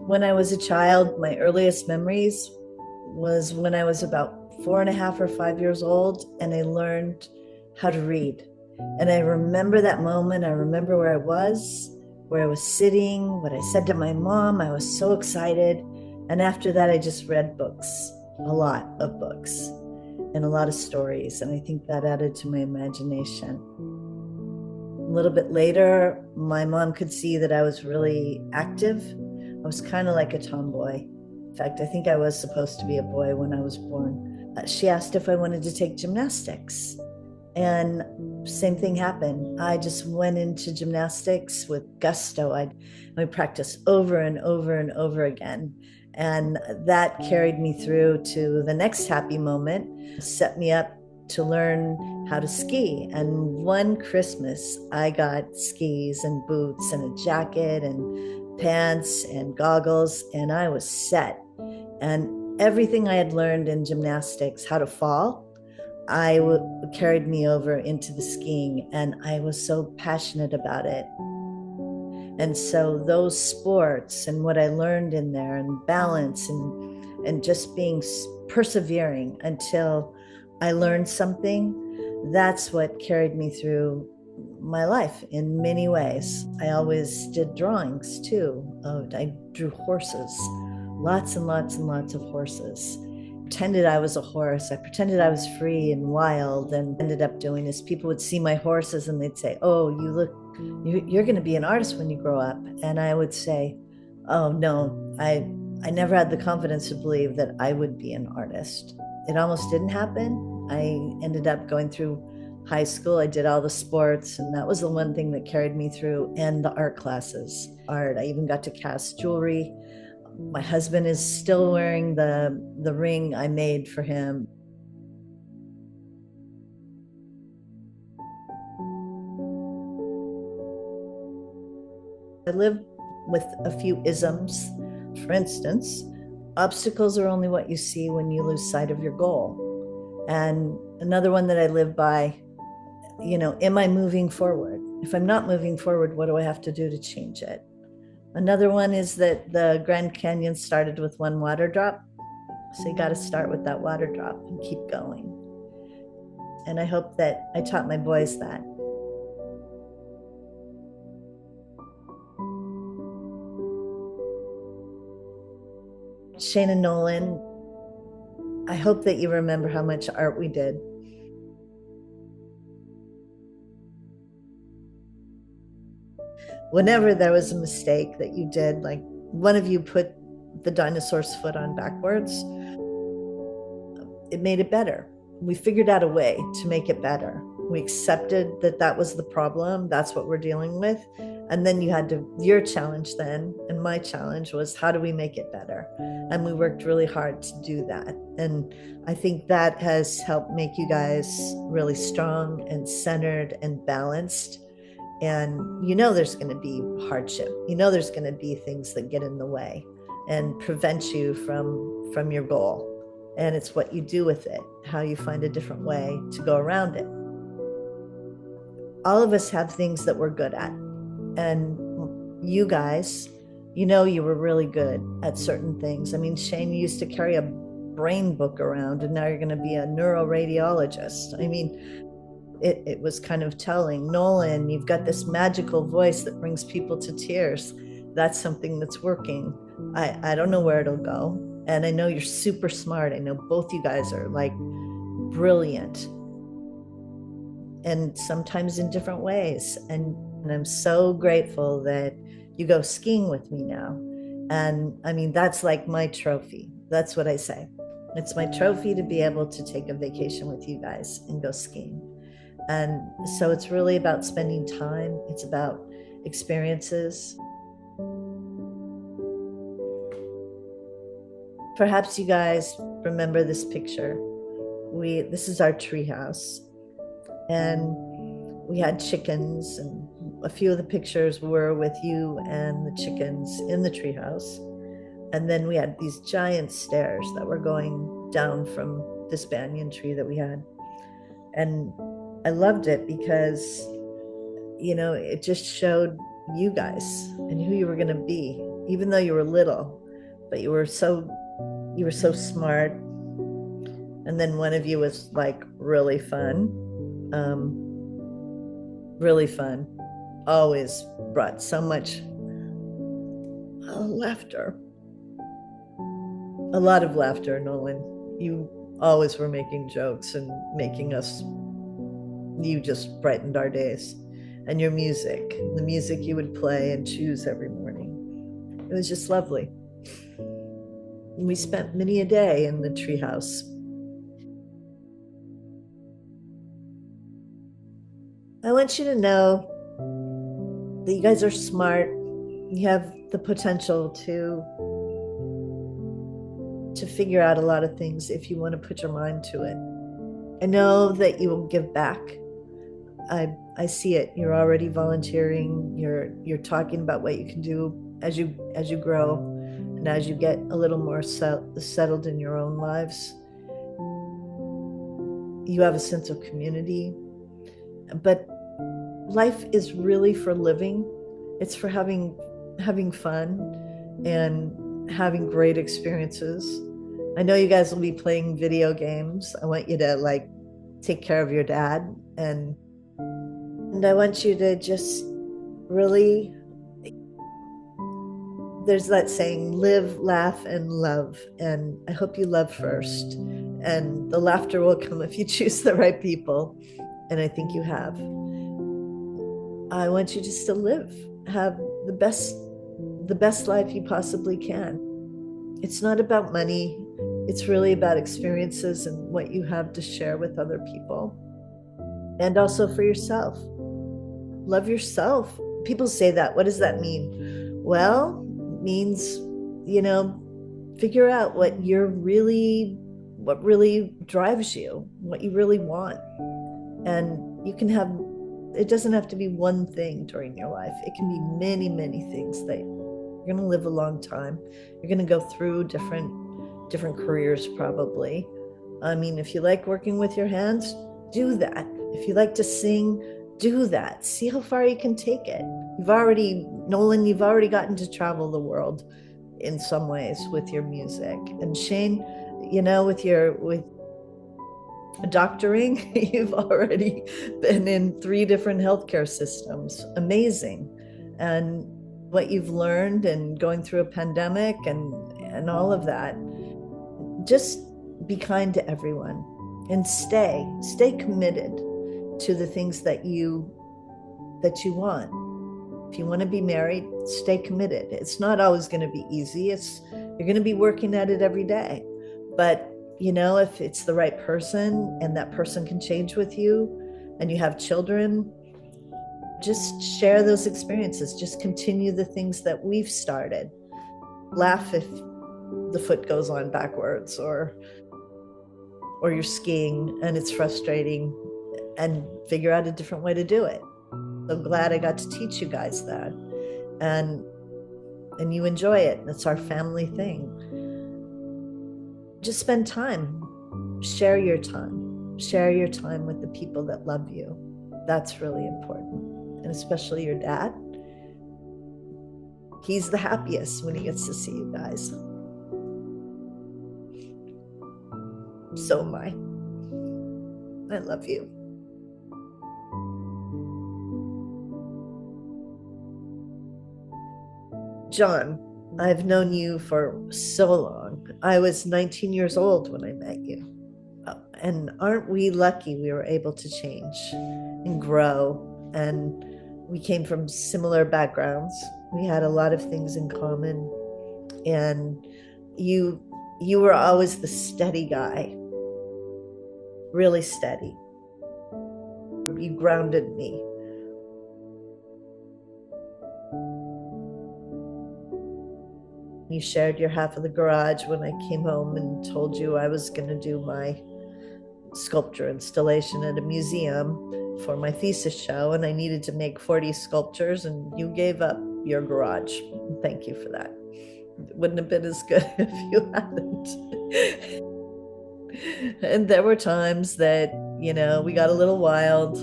When I was a child, my earliest memories was when I was about 4.5 or 5 years old, and I learned how to read. And I remember that moment. I remember where I was sitting, what I said to my mom. I was so excited. And after that, I just read books, a lot of books, and a lot of stories. And I think that added to my imagination. A little bit later, my mom could see that I was really active. I was kind of like a tomboy. In fact, I think I was supposed to be a boy when I was born. She asked if I wanted to take gymnastics. And same thing happened. I just went into gymnastics with gusto. I practiced over and over and over again. And that carried me through to the next happy moment, set me up to learn how to ski. And one Christmas, I got skis and boots and a jacket and pants and goggles, and I was set. And everything I had learned in gymnastics, how to fall, carried me over into the skiing, and I was so passionate about it. And so those sports and what I learned in there, and balance, and just being persevering until I learned something, that's what carried me through my life in many ways. I always did drawings too. I drew horses, lots and lots and lots of horses. Pretended I was a horse. I pretended I was free and wild, and ended up doing this. People would see my horses and they'd say, "Oh, you're going to be an artist when you grow up." And I would say, "Oh no, I never had the confidence to believe that I would be an artist." It almost didn't happen. I ended up going through high school. I did all the sports, and that was the one thing that carried me through, and the art classes. Art. I even got to cast jewelry. My husband is still wearing the ring I made for him. I live with a few isms. For instance, obstacles are only what you see when you lose sight of your goal. And another one that I live by, am I moving forward? If I'm not moving forward, what do I have to do to change it? Another one is that the Grand Canyon started with one water drop. So you got to start with that water drop and keep going. And I hope that I taught my boys that. Shane and Nolan, I hope that you remember how much art we did. Whenever there was a mistake that you did, like one of you put the dinosaur's foot on backwards, it made it better. We figured out a way to make it better. We accepted that that was the problem. That's what we're dealing with. And then your challenge then, and my challenge was, how do we make it better? And we worked really hard to do that. And I think that has helped make you guys really strong and centered and balanced. And there's going to be hardship. There's going to be things that get in the way and prevent you from your goal. And it's what you do with it, how you find a different way to go around it. All of us have things that we're good at. And you guys, you were really good at certain things. I mean, Shane, you used to carry a brain book around, and now you're going to be a neuroradiologist. I mean, it was kind of telling. Nolan, you've got this magical voice that brings people to tears. That's something that's working. I don't know where it'll go. And I know you're super smart. I know both you guys are like brilliant, and sometimes in different ways. And I'm so grateful that you go skiing with me now. And I mean, that's like my trophy. That's what I say. It's my trophy to be able to take a vacation with you guys and go skiing. And so it's really about spending time. It's about experiences. Perhaps you guys remember this picture. This is our treehouse, and we had chickens, and a few of the pictures were with you and the chickens in the treehouse. And then we had these giant stairs that were going down from this banyan tree that we had. And I loved it because, it just showed you guys and who you were going to be. even though you were little, but you were so smart. And then one of you was like really fun, really fun. Always brought so much laughter, a lot of laughter, Nolan. You always were making jokes and making us, you just brightened our days. And your music, the music you would play and choose every morning, it was just lovely. We spent many a day in the treehouse. I want you to know that you guys are smart. You have the potential to figure out a lot of things if you want to put your mind to it. I know that you will give back. I see it. You're already volunteering. You're talking about what you can do as you grow, and as you get a little more settled in your own lives. You have a sense of community, but life is really for living. It's for having fun and having great experiences. I know you guys will be playing video games. I want you to like take care of your dad, and I want you to just really, there's that saying, live, laugh, and love. And I hope you love first. And the laughter will come if you choose the right people. And I think you have. I want you just to live, have the best life you possibly can. It's not about money. It's really about experiences and what you have to share with other people. And also for yourself. Love yourself. People say that. What does that mean? Well, it means, figure out what really drives you, what you really want. And you can have, it doesn't have to be one thing during your life. It can be many, many things that you're going to live a long time. You're going to go through different careers probably. I mean, if you like working with your hands, do that. If you like to sing, do that. See how far you can take it. Nolan, you've already gotten to travel the world in some ways with your music. And Shane, with doctoring, you've already been in 3 different healthcare systems. Amazing. And what you've learned and going through a pandemic and all of that. Just be kind to everyone and stay committed to the things that you want. If you want to be married, stay committed. It's not always going to be easy. You're going to be working at it every day. But if it's the right person and that person can change with you and you have children, just share those experiences. Just continue the things that we've started. Laugh if the foot goes on backwards, or you're skiing and it's frustrating, and figure out a different way to do it. So glad I got to teach you guys that, and you enjoy it. It's our family thing. Just spend time, share your time with the people that love you. That's really important. And especially your dad. He's the happiest when he gets to see you guys. So am I. I love you. John, I've known you for so long. I was 19 years old when I met you. And aren't we lucky we were able to change and grow? And we came from similar backgrounds. We had a lot of things in common. And you were always the steady guy, really steady. You grounded me. You shared your half of the garage when I came home and told you I was going to do my sculpture installation at a museum for my thesis show, and I needed to make 40 sculptures, and you gave up your garage. Thank you for that. It wouldn't have been as good if you hadn't. And there were times that, we got a little Wild.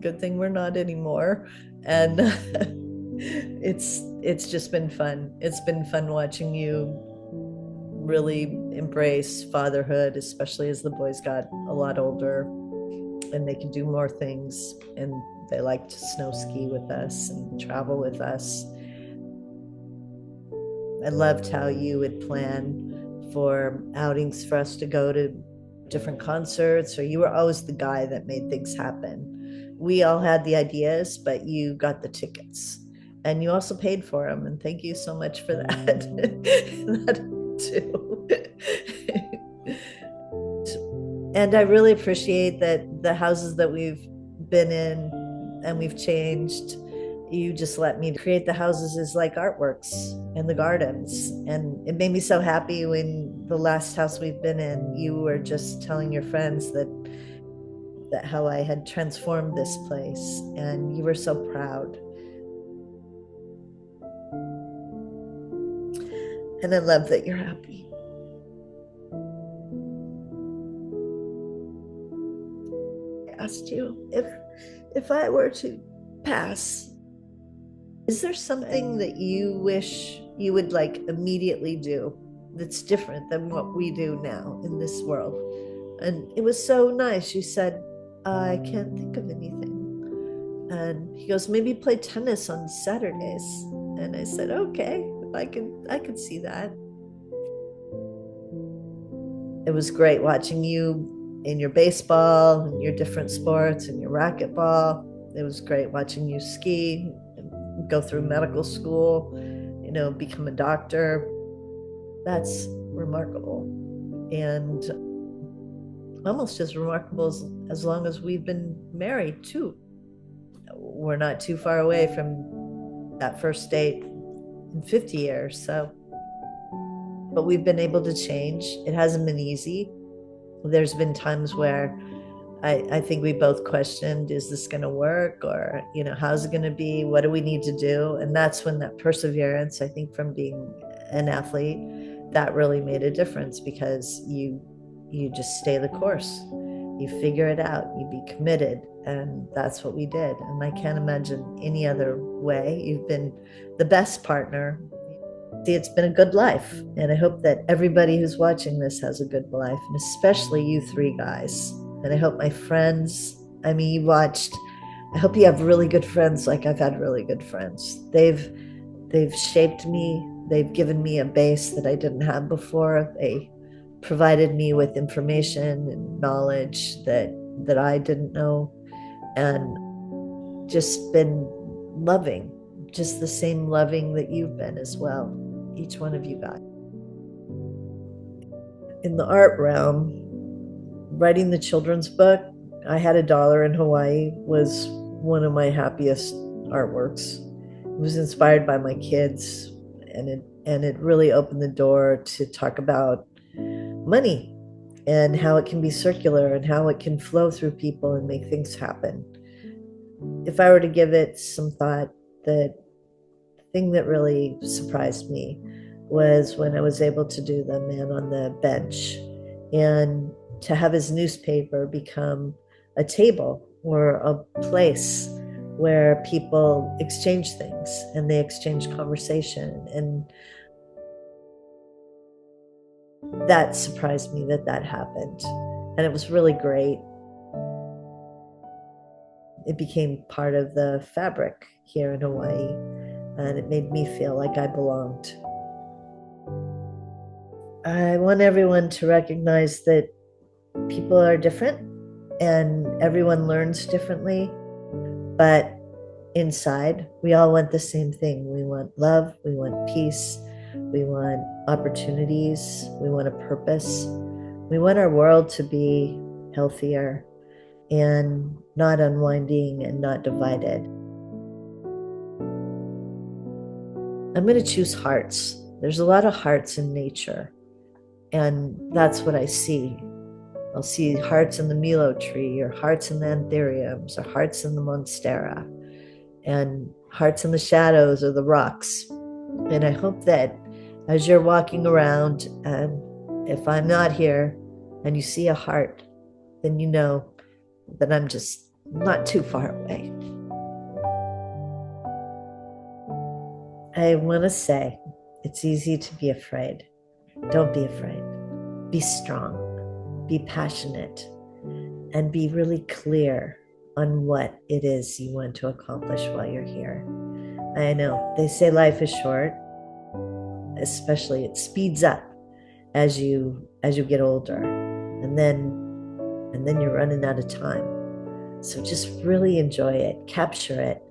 Good thing we're not anymore. And it's it's just been fun. It's been fun watching you really embrace fatherhood, especially as the boys got a lot older and they can do more things, and they like to snow ski with us and travel with us. I loved how you would plan for outings for us to go to different concerts, or you were always the guy that made things happen. We all had the ideas, but you got the tickets and you also paid for them. And thank you so much for that. That too. And I really appreciate that the houses that we've been in and we've changed, you just let me create the houses as like artworks in the gardens. And it made me so happy when the last house we've been in, you were just telling your friends that how I had transformed this place, and you were so proud. And I love that you're happy. I asked you if I were to pass, is there something that you wish you would like immediately do that's different than what we do now in this world? And it was so nice. You said, I can't think of anything. And he goes, maybe play tennis on Saturdays. And I said, okay, I could see that. It was great watching you in your baseball and your different sports and your racquetball. It was great watching you ski, go through medical school, become a doctor. That's remarkable. And almost as remarkable as long as we've been married too. We're not too far away from that first date in 50 years. So, but we've been able to change. It hasn't been easy. There's been times where I think we both questioned, is this going to work? Or, how's it going to be? What do we need to do? And that's when that perseverance, I think, from being an athlete, that really made a difference, because you just stay the course. You figure it out, you be committed. And that's what we did. And I can't imagine any other way. You've been the best partner. See, it's been a good life. And I hope that everybody who's watching this has a good life, and especially you three guys. And I hope my friends, I hope you have really good friends like I've had really good friends. They've shaped me. They've given me a base that I didn't have before. They provided me with information and knowledge that I didn't know, and just been loving, just the same loving that you've been as well, each one of you guys. In the art realm, writing the children's book, I Had a Dollar in Hawaii, was one of my happiest artworks. It was inspired by my kids, and it really opened the door to talk about money and how it can be circular and how it can flow through people and make things happen. If I were to give it some thought, the thing that really surprised me was when I was able to do The Man on the Bench, and to have his newspaper become a table or a place where people exchange things and they exchange conversation. And that surprised me that happened. And it was really great. It became part of the fabric here in Hawaii, and it made me feel like I belonged. I want everyone to recognize that people are different and everyone learns differently, but inside, we all want the same thing. We want love, we want peace, we want opportunities, we want a purpose. We want our world to be healthier and not unwinding and not divided. I'm going to choose hearts. There's a lot of hearts in nature, and that's what I see. I'll see hearts in the Milo tree, or hearts in the anthuriums, or hearts in the monstera, and hearts in the shadows or the rocks. And I hope that as you're walking around, and if I'm not here and you see a heart, then you know that I'm just not too far away. I want to say it's easy to be afraid. Don't be afraid. Be strong, be passionate, and be really clear on what it is you want to accomplish while you're here. I know they say life is short, especially it speeds up as you get older, and then you're running out of time. So just really enjoy it, capture it,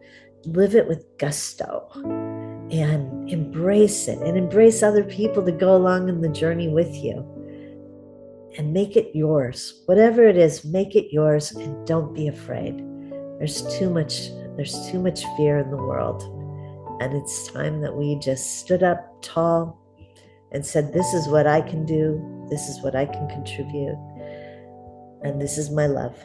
live it with gusto, and embrace it, and embrace other people to go along in the journey with you, and make it yours. Whatever it is, make it yours, and don't be afraid. There's too much fear in the world, and it's time that we just stood up tall and said, this is what I can do, this is what I can contribute, and this is my love.